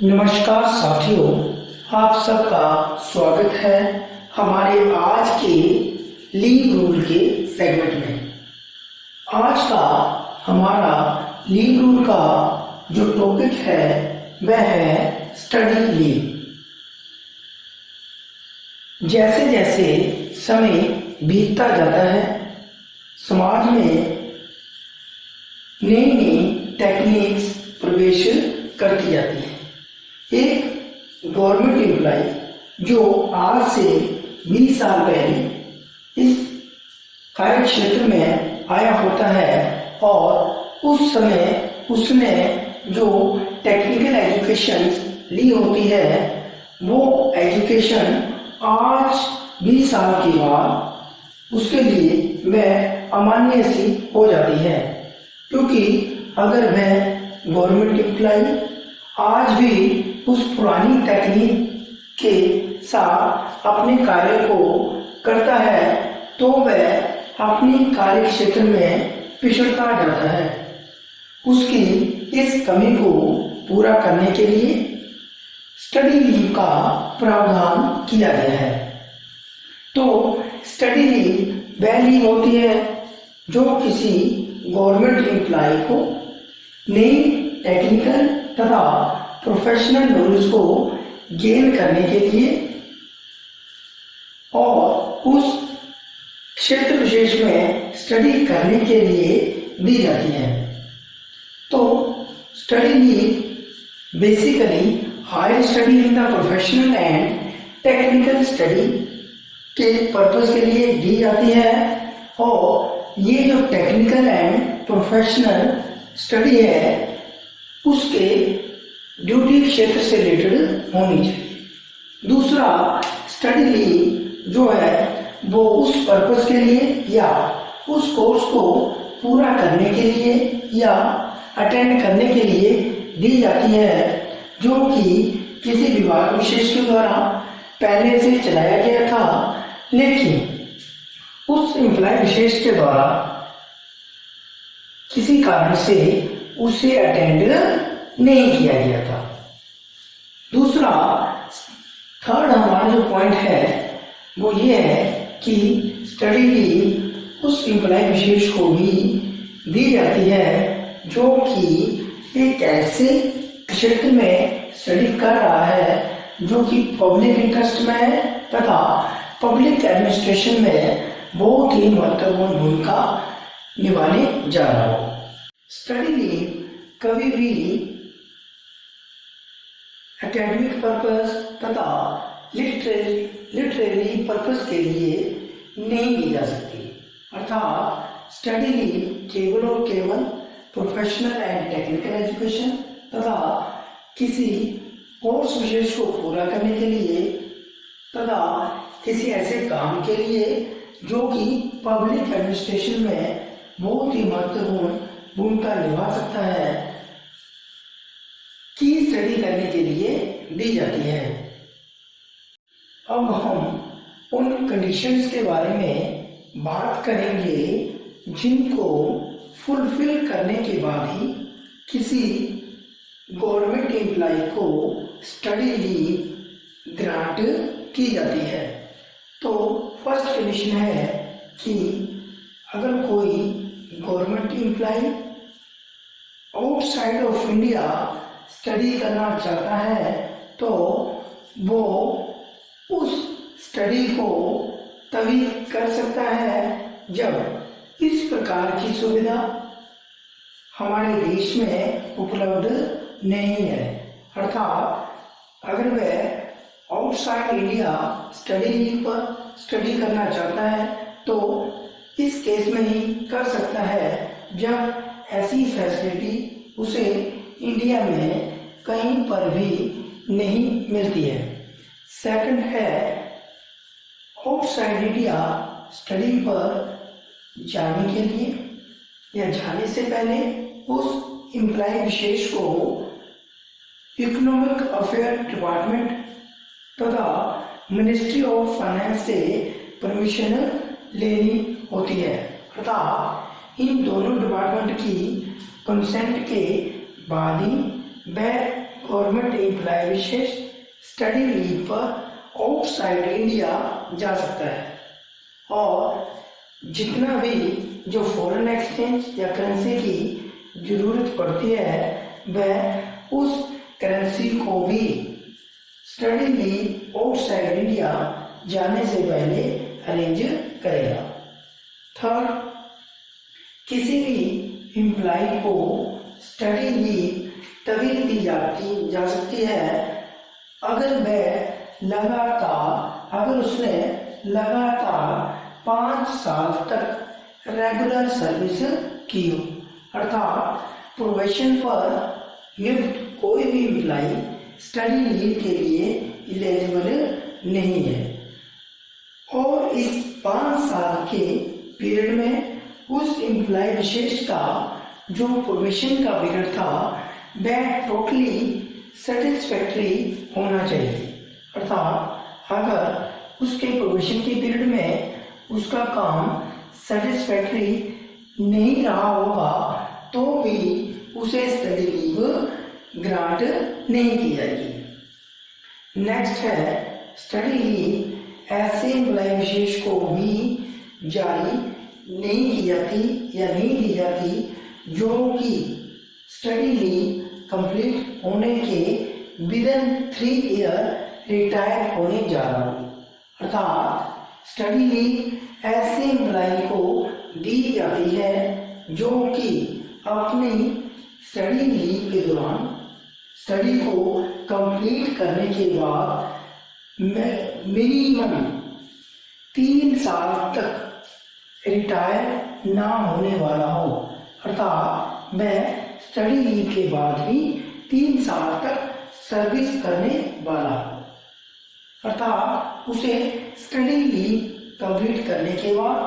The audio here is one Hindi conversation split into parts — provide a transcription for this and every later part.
नमस्कार साथियों, आप सबका स्वागत है हमारे आज के लीग रूल के सेगमेंट में। आज का हमारा लीग रूल का जो टॉपिक है वह है स्टडी लीव। जैसे जैसे समय बीतता जाता है, समाज में नई नई टेक्निक्स प्रवेश करती जाती है। एक गवर्नमेंट एम्प्लॉय जो आज से 20 साल पहले इस कार्य क्षेत्र में आया होता है और उस समय उसने जो टेक्निकल एजुकेशन ली होती है, वो एजुकेशन आज 20 साल के बाद उसके लिए वह अमान्य सी हो जाती है, क्योंकि अगर वह गवर्नमेंट एम्प्लॉय आज भी उस पुरानी तकनीक के साथ अपने कार्य को करता है तो वह अपनी कार्य क्षेत्र में पिछड़ता जाता है। उसकी इस कमी को पूरा करने के लिए स्टडी लीव का प्रावधान किया गया है। तो स्टडी लीव वह लीव होती है जो किसी गवर्नमेंट एम्प्लॉय को नई टेक्निकल तथा प्रोफेशनल नॉलेज को गेन करने के लिए और उस क्षेत्र विशेष में स्टडी करने के लिए दी जाती है। तो study leave basically higher study in the professional and technical study के पर्पस के लिए दी जाती है, और ये जो टेक्निकल एंड प्रोफेशनल स्टडी है उसके ड्यूटी क्षेत्र से रिलेटेड होनी चाहिए। दूसरा, स्टडी लीव जो है वो उस पर्पस के लिए या उस कोर्स को पूरा करने के लिए या अटेंड करने के लिए दी जाती है जो कि किसी विभाग विशेष के द्वारा पहले से चलाया गया था, लेकिन उस एम्प्लॉय विशेष के द्वारा किसी कारण से उसे अटेंड नहीं किया गया था। दूसरा, थर्ड हमारा जो पॉइंट है वो ये है कि स्टडी लीव उस एम्प्लॉय विशेष को भी दी जाती है जो कि एक ऐसे क्षेत्र में स्टडी कर रहा है जो कि पब्लिक इंटरेस्ट में है तथा पब्लिक एडमिनिस्ट्रेशन में बहुत ही महत्वपूर्ण भूमिका निभाने जा रहा हो। स्टडी लीव कभी भी एकेडमिक पर्पस तथा लिटरेरी पर्पस के लिए नहीं दी जा सकती। अर्थात स्टडी लीव केवल और केवल प्रोफेशनल एंड टेक्निकल एजुकेशन तथा किसी कोर्स विशेष को पूरा करने के लिए तथा किसी ऐसे काम के लिए जो कि पब्लिक एडमिनिस्ट्रेशन में बहुत ही महत्वपूर्ण भूमिका निभा सकता है की स्टडी करने के लिए दी जाती है। अब हम उन कंडीशंस के बारे में बात करेंगे जिनको फुलफिल करने के बाद ही किसी गवर्नमेंट एम्प्लॉय को स्टडी लीव ग्रांट की जाती है। तो फर्स्ट कंडीशन है कि अगर कोई government employ outside of India study करना चाहता है तो वो उस स्टडी को तभी कर सकता है जब इस प्रकार की सुविधा हमारे देश में उपलब्ध नहीं है। अर्थात अगर वह आउटसाइड इंडिया स्टडी लीव पर स्टडी करना चाहता है तो इस केस में ही कर सकता है जब ऐसी फैसिलिटी उसे इंडिया में कहीं पर भी नहीं मिलती है। सेकंड है, आउटसाइड इंडिया स्टडी पर जाने के लिए या जाने से पहले उस एम्प्लॉय विशेष को इकोनॉमिक अफेयर डिपार्टमेंट तथा मिनिस्ट्री ऑफ फाइनेंस से परमिशन लेनी होती है। अर्थात इन दोनों डिपार्टमेंट की कंसेंट के बाद ही वह गवर्नमेंट एम्प्लॉय विशेष स्टडी लीव पर आउटसाइड इंडिया जा सकता है और जितना भी जो फॉरेन एक्सचेंज या करेंसी की जरूरत पड़ती है वह उस करेंसी को भी स्टडी लीव आउटसाइड इंडिया जाने से पहले अरेंज करेगा। थर्ड, किसी भी एम्प्लॉय को स्टडी लीव तभी दी जा सकती है अगर उसने लगातार 5 साल तक रेगुलर सर्विस की हो, अर्थात प्रोबेशन पर नियुक्त कोई भी एम्प्लॉय स्टडी लीव के लिए एलिजिबल नहीं है और इस 5 साल के पीरियड में उस एम्प्लॉय विशेष का जो प्रोबेशन का पीरियड था वह टोटली सेटिस्फैक्ट्री होना चाहिए, अर्थात अगर उसके प्रोबेशन के पीरियड में उसका काम सेटिस्फैक्ट्री नहीं रहा होगा तो भी उसे स्टडी लीव ग्रांट नहीं की जाएगी। नेक्स्ट है स्टडी लीव ऐसे एम्प्लॉय विशेष को भी जारी नहीं की जाती या नहीं दी जाती जो कि स्टडी लीव कंप्लीट होने के विदिन 3 ईयर रिटायर होने जा रहा हो, अर्थात स्टडी लीव ऐसे एम्प्लॉय को दी जाती है जो कि अपनी स्टडी लीव के दौरान स्टडी को कंप्लीट करने के बाद मिनिमम 3 साल तक रिटायर ना होने वाला हो, अर्थात वह स्टडी लीव के बाद भी 3 साल तक सर्विस करने वाला हो, अर्थात उसे स्टडी लीव कंप्लीट करने के बाद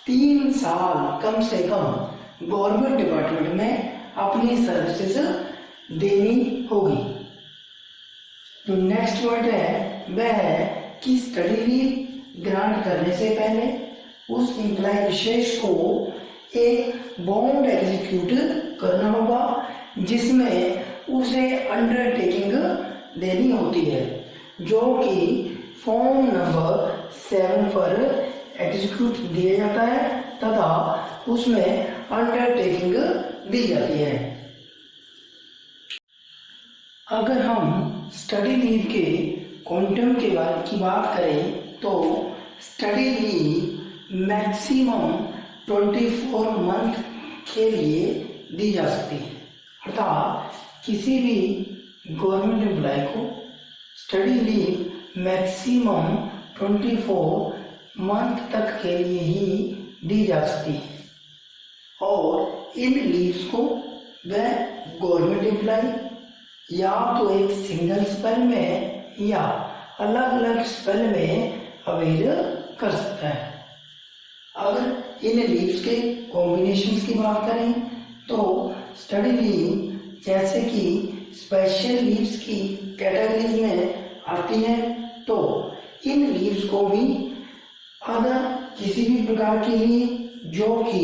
3 साल कम से कम गवर्नमेंट डिपार्टमेंट में अपनी सर्विसेज देनी होगी। तो नेक्स्ट पॉइंट है वह है कि स्टडी लीव ग्रांट करने से पहले उस एम्प्लॉय विशेष को एक बॉन्ड एग्जीक्यूट करना होगा जिसमें उसे अंडरटेकिंग देनी होती है जो कि फॉर्म नंबर 7 पर एग्जीक्यूट दिया जाता है तथा उसमें अंडरटेकिंग दी जाती है। अगर हम स्टडी लीव के क्वांटम की बात करें तो स्टडी लीव मैक्सिमम 24 मंथ के लिए दी जा सकती है, अर्थात किसी भी गवर्नमेंट एम्प्लॉय को स्टडी लीव मैक्सिमम 24 मंथ तक के लिए ही दी जा सकती है और इन लीव्स को वह गवर्नमेंट एम्प्लॉय या तो एक सिंगल स्पेल में या अलग अलग स्पेल में अवेल कर सकता है। अगर इन लीव्स के कॉम्बिनेशंस की बात करें तो स्टडी लीव जैसे कि स्पेशल लीव्स की कैटेगरीज में आती है तो इन लीव्स को भी अगर किसी भी प्रकार के लिए जो कि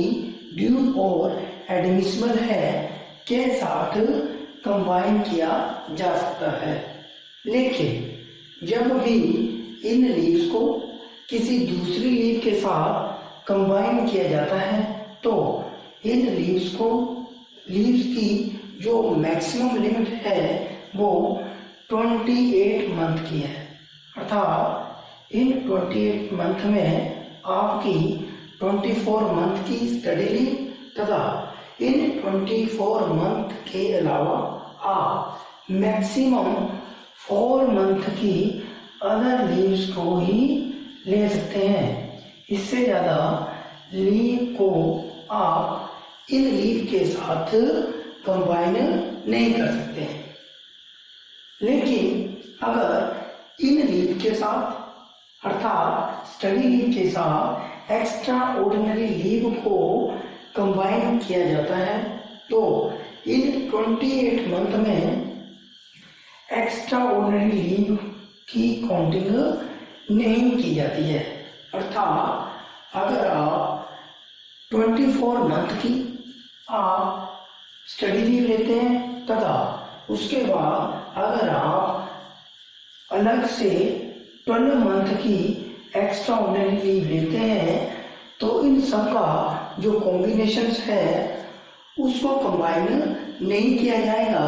ड्यू और एडमिसिबल है के साथ कंबाइन किया जा सकता है, लेकिन जब भी इन लीव्स को किसी दूसरी लीव के साथ कंबाइन किया जाता है तो इन लीव्स की जो मैक्सिमम लिमिट है वो 28 मंथ की है, अर्थात इन 28 मंथ में आपकी 24 मंथ की स्टडी लीव तथा इन 24 मंथ के अलावा आप मैक्सिमम 4 मंथ की अदर लीव्स को ही ले सकते हैं। इससे ज़्यादा लीव को आप इन लीव के साथ कंबाइन नहीं कर सकते हैं, लेकिन अगर इन लीव के साथ अर्थात स्टडी लीव के साथ एक्स्ट्रा ऑर्डिनरी लीव को कंबाइन किया जाता है तो इन 28 मंथ में एक्स्ट्रा ऑर्डिनरी लीव की काउंटिंग नहीं की जाती है, अर्थात अगर आप 24 मंथ की आप स्टडी लीव लेते हैं तथा उसके बाद अगर आप अलग से 12 मंथ की एक्स्ट्रा ऑर्डिनरी लीव लेते हैं तो इन सब का जो कॉम्बिनेशंस है उसको कंबाइन नहीं किया जाएगा।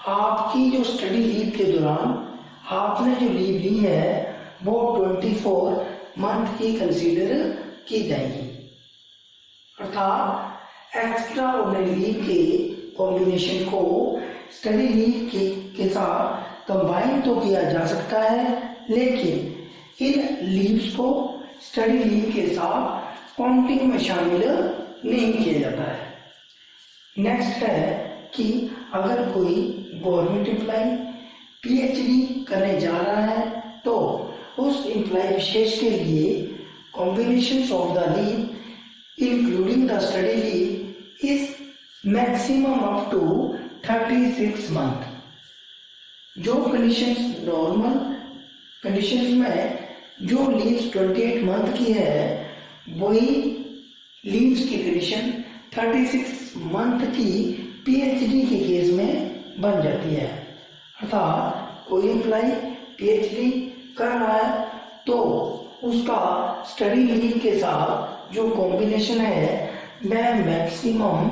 आपकी जो स्टडी लीव के दौरान आपने जो लीव ली है वो 24 मंथ की कंसीडर की जाएगी। अर्थात एक्स्ट्रा ऑर्डिनरी लीव के कॉम्बिनेशन को स्टडी लीव के साथ कंबाइन तो किया जा सकता है, लेकिन इन लीव्स को स्टडी लीव के साथ काउंटिंग में शामिल नहीं किया जाता है। नेक्स्ट है कि अगर कोई गवर्नमेंट एम्प्लॉय पीएचडी करने जा रहा है तो उस एम्प्लॉय विशेष के लिए combination of the leave including the study leave is maximum up to 36 month. जो कंडीशंस नॉर्मल कंडीशंस में जो लीव्स 28 मंथ की है वही लीव्स की कंडीशन 36 मंथ की पीएचडी के केस में बन जाती है। अर्थात कोई एम्प्लॉय पीएचडी कर रहा है तो उसका स्टडी लीव के साथ जो कॉम्बिनेशन है वह मैक्सिमम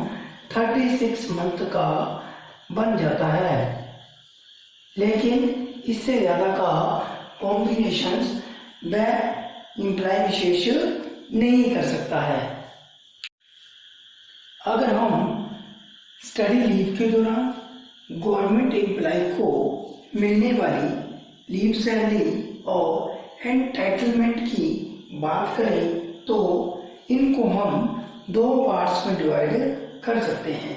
36 मंथ का बन जाता है, लेकिन इससे ज़्यादा का कॉम्बिनेशंस वह एम्प्लॉय विशेष नहीं कर सकता है। अगर हम स्टडी लीव के दौरान गवर्नमेंट एम्प्लॉय को मिलने वाली लीव सैलरी और एंटाइटलमेंट की बात करें तो इनको हम दो पार्ट्स में डिवाइड कर सकते हैं।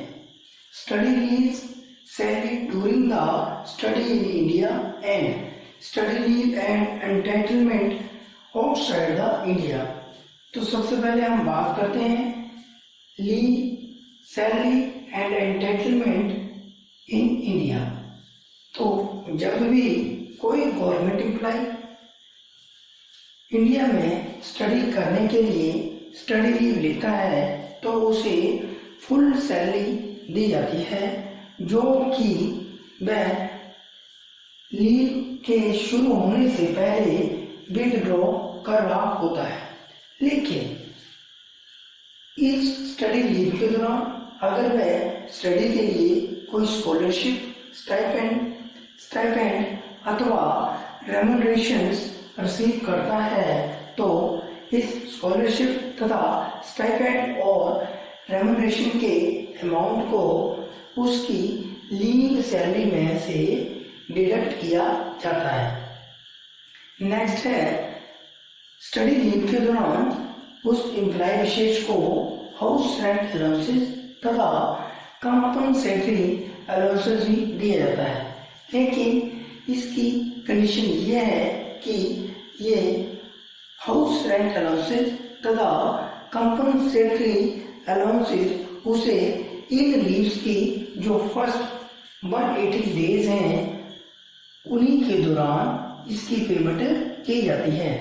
Study leave salary during the study in India and study leave and entitlement outside the India. तो सबसे पहले हम बात करते हैं leave salary and entitlement in India. तो जब भी कोई गवर्नमेंट एम्प्लॉय इंडिया में स्टडी करने के लिए स्टडी लीव लेता है तो उसे फुल सैलरी दी जाती है, जो कि वह लीव के शुरू होने से पहले विथड्रॉ कर रहा होता है। लेकिन इस स्टडी लीव के दौरान अगर वह स्टडी के लिए कोई स्कॉलरशिप, स्टाइपेंड अथवा रेम्यूनरेशंस रिसीव करता है तो इस स्कॉलरशिप तथा स्टाइपेंड और रेम्यूनरेशन के अमाउंट को उसकी लीव सैलरी में से डिडक्ट किया जाता है। नेक्स्ट है स्टडी लीव के दौरान उस एम्प्लॉय विशेष को हाउस रेंट अलाउंसेस तथा कंपनसेटरी अलाउंसेस भी दिया जाता है, लेकिन इसकी कंडीशन ये है कि ये हाउस रेंट अलाउंसेस तथा कंपनसेटरी अलाउंसेस उसे इन लीव्स की जो फर्स्ट 180 डेज हैं उन्हीं के दौरान इसकी पेमेंट की जाती है।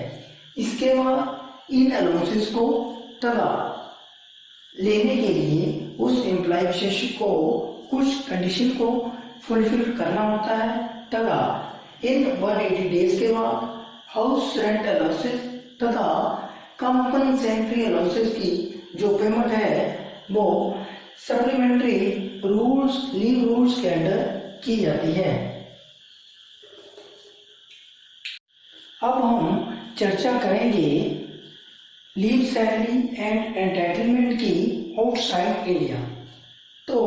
इसके बाद इन अलाउंसेस को तथा लेने के लिए उस एम्प्लॉय विशेष को कुछ कंडीशन को फुलफिल करना होता है तथा इन 180 डेज के बाद हाउस रेंट अलाउंसेस तथा कंपनसेटरी अलाउंसेस की जो पेमेंट है वो सप्लीमेंट्री रूल्स लीव रूल्स के अंडर की जाती है। अब हम चर्चा करेंगे लीव सैलरी एंड एंटाइटलमेंट की आउटसाइड इंडिया। तो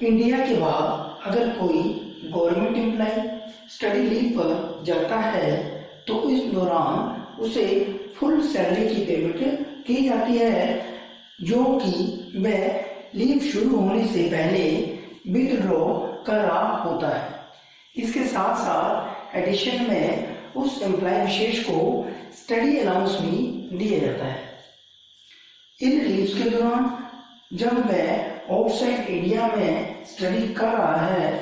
इंडिया के बाद अगर कोई गवर्नमेंट एम्प्लॉय स्टडी लीव पर जाता है तो इस दौरान उसे फुल सैलरी की पेमेंट की जाती है, जो कि वह लीव शुरू होने से पहले विथड्रॉ कर रहा होता है। इसके साथ साथ एडिशन में उस एम्प्लॉय विशेष को स्टडी अलाउंस भी दिया जाता है। इन लीव्स के दौरान जब वह आउटसाइड इंडिया में स्टडी कर रहा है,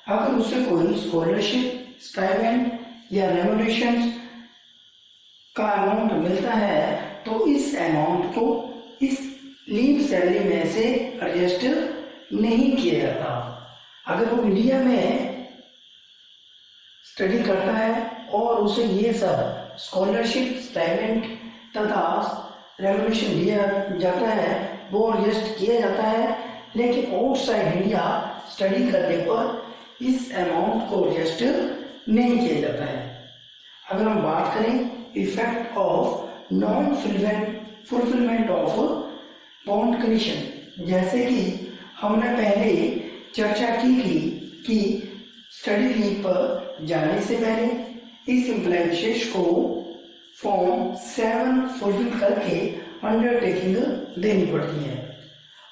अगर उसे कोई स्कॉलरशिप, स्टाइपेंड या रेम्यूनरेशन का अमाउंट मिलता है तो इस अमाउंट को इस लीव सैलरी में से एडजस्ट नहीं किया जाता। अगर वो इंडिया में स्टडी करता है और उसे ये सब स्कॉलरशिप, स्टाइपेंड तथा रेमुनेशन दिया जाता है, वो एडजस्ट किया जाता है। लेकिन आउटसाइड इंडिया स्टडी करने पर इस अमाउंट को एडजस्ट नहीं किया जाता है। अगर हम बात करें effect of non fulfilment of bond condition, जैसे कि हमने पहले चर्चा की थी कि स्टडी लीव पर जाने से पहले इस एम्प्लॉय विशेष को फॉर्म 7 फुलफिल करके अंडरटेकिंग देनी पड़ती है।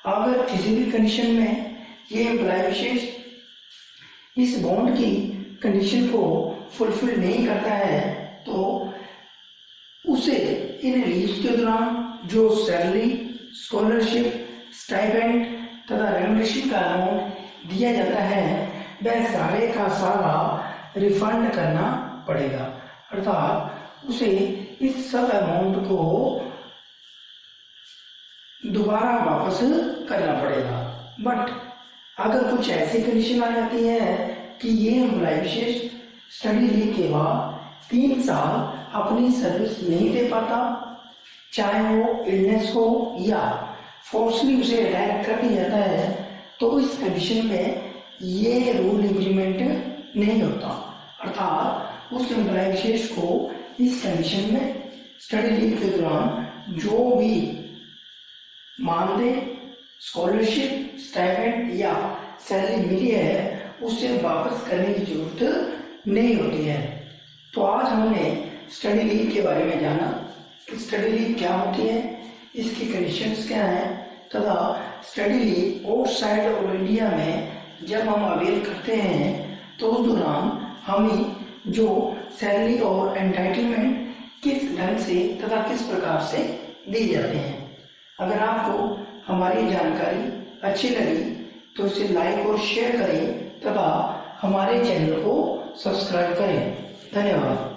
अगर किसी भी कंडीशन में ये एम्प्लॉय विशेष इस बॉन्ड की कंडीशन को फुलफिल नहीं करता है तो उसे इन लीव्स के दौरान जो सैलरी, स्कॉलरशिप, स्टाइपेंड तथा रेमुनेशन का अमाउंट दिया जाता है वह सारे का सारा रिफंड करना पड़ेगा, अर्थात उसे इस सब अमाउंट को दोबारा वापस करना पड़ेगा। बट अगर कुछ ऐसी कंडीशन आ जाती है कि ये एम्प्लॉय विशेष स्टडी लीव के बाद 3 साल अपनी सर्विस नहीं दे पाता, चाहे वो इलनेस हो या फोर्सली उसे रिटायर कर दिया जाता है, तो इस कंडीशन में ये रूल इम्प्लीमेंट नहीं होता, अर्थात उस एम्प्लॉय विशेष को इस कंडीशन में स्टडी लीव के दौरान जो भी मानदेय, स्कॉलरशिप, स्टाइपेंड या सैलरी मिली है उसे वापस करने की जरूरत नहीं होती है। तो आज हमने स्टडी लीव के बारे में जाना कि स्टडी लीव क्या होती है, इसकी कंडीशंस क्या हैं तथा study leave outside of India में जब हम अवेल करते हैं तो उस दौरान हमें जो सैलरी और एंटाइटलमेंट किस ढंग से तथा किस प्रकार से दी जाते हैं। अगर आपको हमारी जानकारी अच्छी लगी तो इसे लाइक और शेयर करें तथा हमारे चैनल को सब्सक्राइब करें। धन्यवाद।